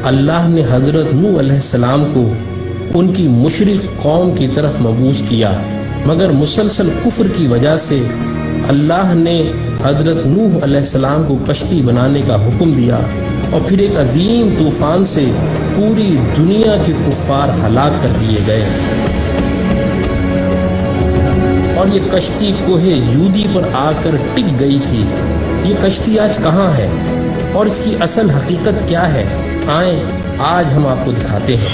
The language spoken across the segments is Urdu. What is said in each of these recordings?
اللہ نے حضرت نوح علیہ السلام کو ان کی مشرک قوم کی طرف مبعوث کیا، مگر مسلسل کفر کی وجہ سے اللہ نے حضرت نوح علیہ السلام کو کشتی بنانے کا حکم دیا، اور پھر ایک عظیم طوفان سے پوری دنیا کے کفار ہلاک کر دیے گئے، اور یہ کشتی کوہ جودی پر آ کر ٹک گئی تھی۔ یہ کشتی آج کہاں ہے اور اس کی اصل حقیقت کیا ہے؟ آئیں آج ہم آپ کو دکھاتے ہیں۔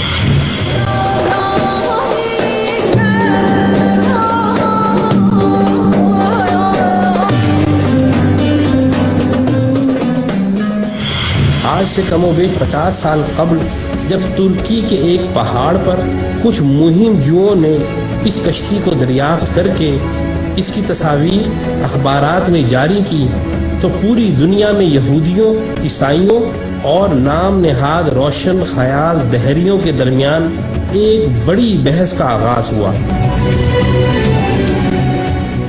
آج سے کم و بیش 50 سال قبل جب ترکی کے ایک پہاڑ پر کچھ مہم جوؤں نے اس کشتی کو دریافت کر کے اس کی تصاویر اخبارات میں جاری کی، تو پوری دنیا میں یہودیوں، عیسائیوں اور نام نہاد روشن خیال دہریوں کے درمیان ایک بڑی بحث کا آغاز ہوا۔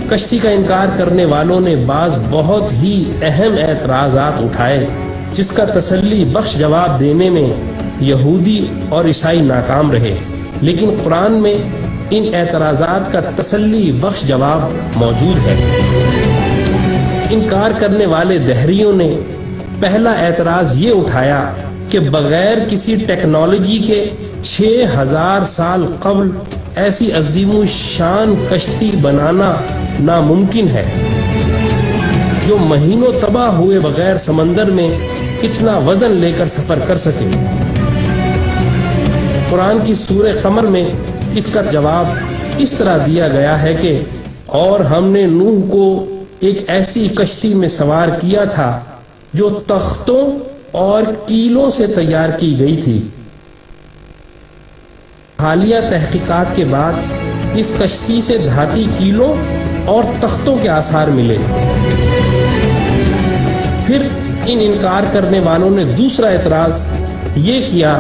کشتی کا انکار کرنے والوں نے بعض بہت ہی اہم اعتراضات اٹھائے، جس کا تسلی بخش جواب دینے میں یہودی اور عیسائی ناکام رہے، لیکن قرآن میں ان اعتراضات کا تسلی بخش جواب موجود ہے۔ انکار کرنے والے دہریوں نے پہلا اعتراض یہ اٹھایا کہ بغیر کسی ٹیکنالوجی کے 6000 سال قبل ایسی عظیم الشان کشتی بنانا ناممکن ہے جو مہینوں تباہ ہوئے بغیر سمندر میں اتنا وزن لے کر سفر کر سکے۔ قرآن کی سورہ قمر میں اس کا جواب اس طرح دیا گیا ہے کہ اور ہم نے نوح کو ایک ایسی کشتی میں سوار کیا تھا جو تختوں اور کیلوں سے تیار کی گئی تھی۔ حالیہ تحقیقات کے بعد اس کشتی سے دھاتی کیلوں اور تختوں کے آثار ملے۔ پھر ان انکار کرنے والوں نے دوسرا اعتراض یہ کیا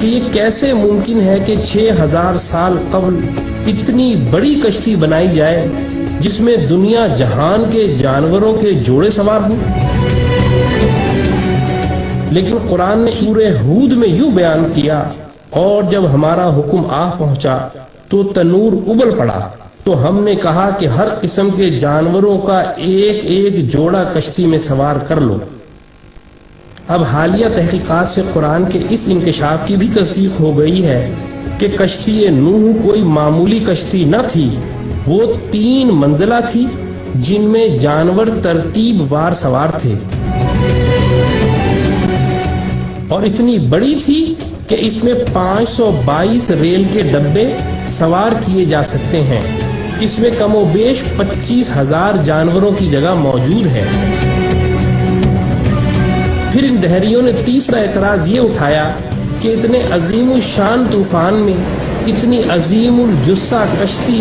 کہ یہ کیسے ممکن ہے کہ 6000 سال قبل اتنی بڑی کشتی بنائی جائے جس میں دنیا جہان کے جانوروں کے جوڑے سوار ہوں۔ لیکن قرآن نے سورہ ہود میں یوں بیان کیا، اور جب ہمارا حکم آ پہنچا تو تنور ابل پڑا، تو ہم نے کہا کہ ہر قسم کے جانوروں کا ایک ایک جوڑا کشتی میں سوار کر لو۔ اب حالیہ تحقیقات سے قرآن کے اس انکشاف کی بھی تصدیق ہو گئی ہے کہ کشتی نوح کوئی معمولی کشتی نہ تھی، وہ 3 منزلہ تھی جن میں جانور ترتیب وار سوار تھے، اور اتنی بڑی تھی کہ اس میں 522 ریل کے ڈبے سوار کیے جا سکتے ہیں۔ اس میں کم و بیش 25,000 جانوروں کی جگہ موجود ہے۔ پھر ان دہریوں نے تیسرا اعتراض یہ اٹھایا کہ اتنے عظیم الشان طوفان میں اتنی عظیم الجثہ کشتی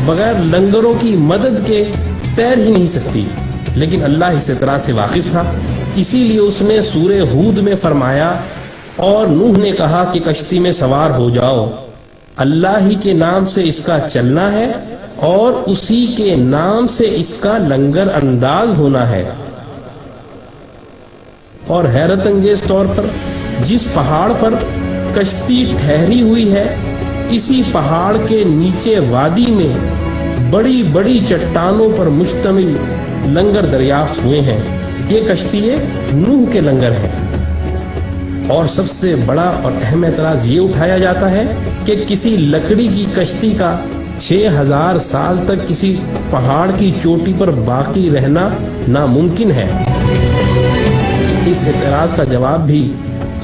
بغیر لنگروں کی مدد کے تیر ہی نہیں سکتی، لیکن اللہ اس اعتراض سے واقف تھا، اسی لیے اس نے سورہ ہود میں فرمایا، اور نوح نے کہا کہ کشتی میں سوار ہو جاؤ، اللہ ہی کے نام سے اس کا چلنا ہے اور اسی کے نام سے اس کا لنگر انداز ہونا ہے۔ اور حیرت انگیز طور پر جس پہاڑ پر کشتی ٹھہری ہوئی ہے، اسی پہاڑ کے نیچے وادی میں بڑی بڑی چٹانوں پر مشتمل لنگر دریافت ہوئے ہیں۔ یہ کشتی نوح کے لنگر ہیں۔ اور سب سے بڑا اور اہم اعتراض یہ اٹھایا جاتا ہے کہ کسی لکڑی کی کشتی کا 6000 سال تک کسی پہاڑ کی چوٹی پر باقی رہنا ناممکن ہے۔ اس اعتراض کا جواب بھی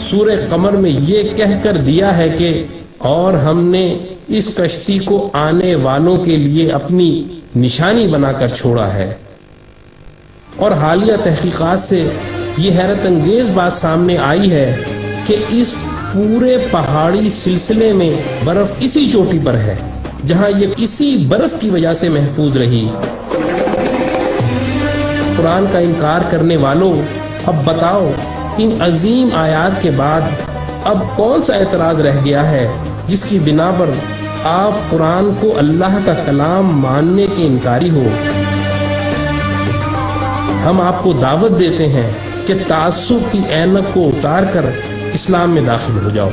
سورہ قمر میں یہ کہہ کر دیا ہے کہ اور ہم نے اس کشتی کو آنے والوں کے لیے اپنی نشانی بنا کر چھوڑا ہے۔ اور حالیہ تحقیقات سے یہ حیرت انگیز بات سامنے آئی ہے کہ اس پورے پہاڑی سلسلے میں برف اسی چوٹی پر ہے جہاں یہ اسی برف کی وجہ سے محفوظ رہی۔ قرآن کا انکار کرنے والوں، اب بتاؤ ان عظیم آیات کے بعد اب کون سا اعتراض رہ گیا ہے جس کی بنا پر آپ قرآن کو اللہ کا کلام ماننے کے انکاری ہو؟ ہم آپ کو دعوت دیتے ہیں کہ تعصب کی اینک کو اتار کر اسلام میں داخل ہو جاؤ۔